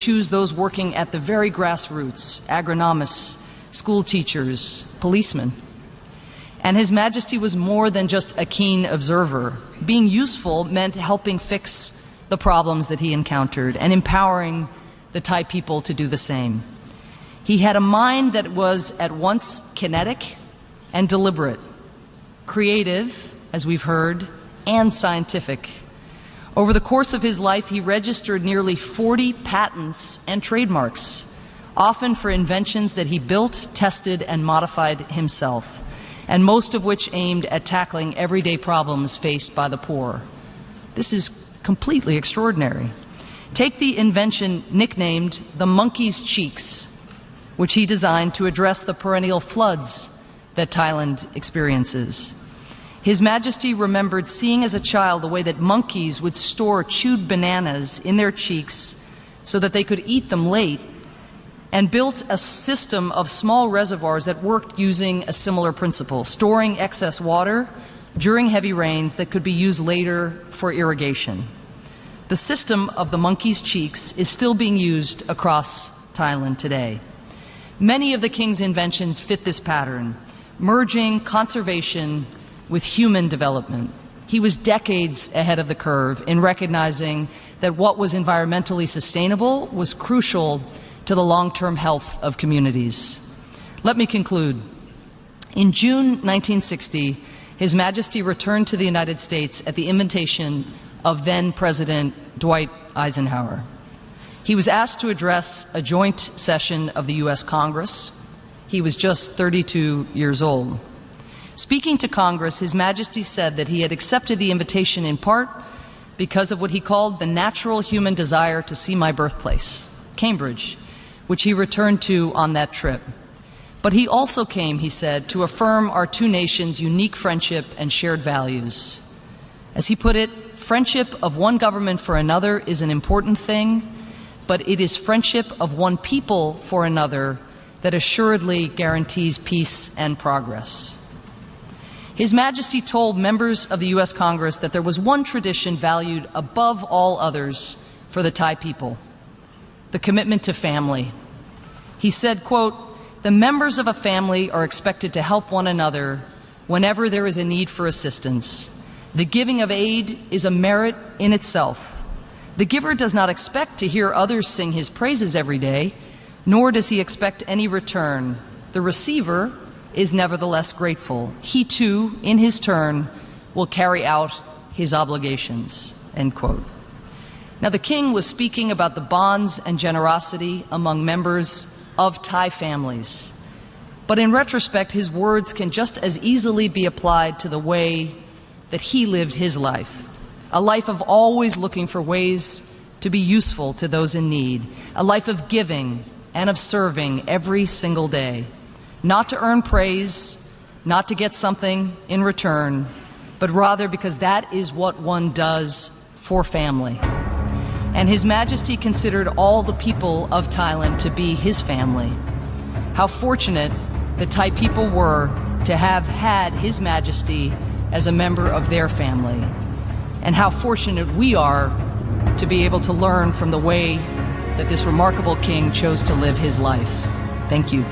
choose those working at the very grassroots, agronomists, school teachers, policemen. And His Majesty was more than just a keen observer. Being useful meant helping fix the problems that he encountered and empowering the Thai people to do the same. He had a mind that was at once kinetic and deliberate, creative, as we've heard, and scientific. Over the course of his life, he registered nearly 40 patents and trademarks, often for inventions that he built, tested, and modified himself, and most of which aimed at tackling everyday problems faced by the poor. This is completely extraordinary. Take the invention nicknamed the monkey's cheeks, which he designed to address the perennial floods that Thailand experiences. His Majesty remembered seeing as a child the way that monkeys would store chewed bananas in their cheeks so that they could eat them late, and built a system of small reservoirs that worked using a similar principle, storing excess water during heavy rains that could be used later for irrigation. The system of the monkey's cheeks is still being used across Thailand today. Many of the King's inventions fit this pattern, merging conservation with human development. He was decades ahead of the curve in recognizing that what was environmentally sustainable was crucial to the long-term health of communities. Let me conclude. In June 1960, His Majesty returned to the United States at the invitation of then-President Dwight Eisenhower. He was asked to address a joint session of the U.S. Congress. He was just 32 years old. Speaking to Congress, His Majesty said that he had accepted the invitation in part because of what he called the natural human desire to see my birthplace, Cambridge, which he returned to on that trip. But he also came, he said, to affirm our two nations' unique friendship and shared values. As he put it, friendship of one government for another is an important thing, but it is friendship of one people for another that assuredly guarantees peace and progress. His Majesty told members of the U.S. Congress that there was one tradition valued above all others for the Thai people: the commitment to family. He said, quote, "The members of a family are expected to help one another whenever there is a need for assistance. The giving of aid is a merit in itself. The giver does not expect to hear others sing his praises every day, nor does he expect any return. The receiver is nevertheless grateful. He too, in his turn, will carry out his obligations." End quote. Now, the King was speaking about the bonds and generosity among members of Thai families. But in retrospect, his words can just as easily be applied to the way that he lived his life, a life of always looking for ways to be useful to those in need, a life of giving and of serving every single day, not to earn praise, not to get something in return, but rather because that is what one does for family. And His Majesty considered all the people of Thailand to be his family. How fortunate the Thai people were to have had His Majesty as a member of their family. And how fortunate we are to be able to learn from the way that this remarkable king chose to live his life. Thank you.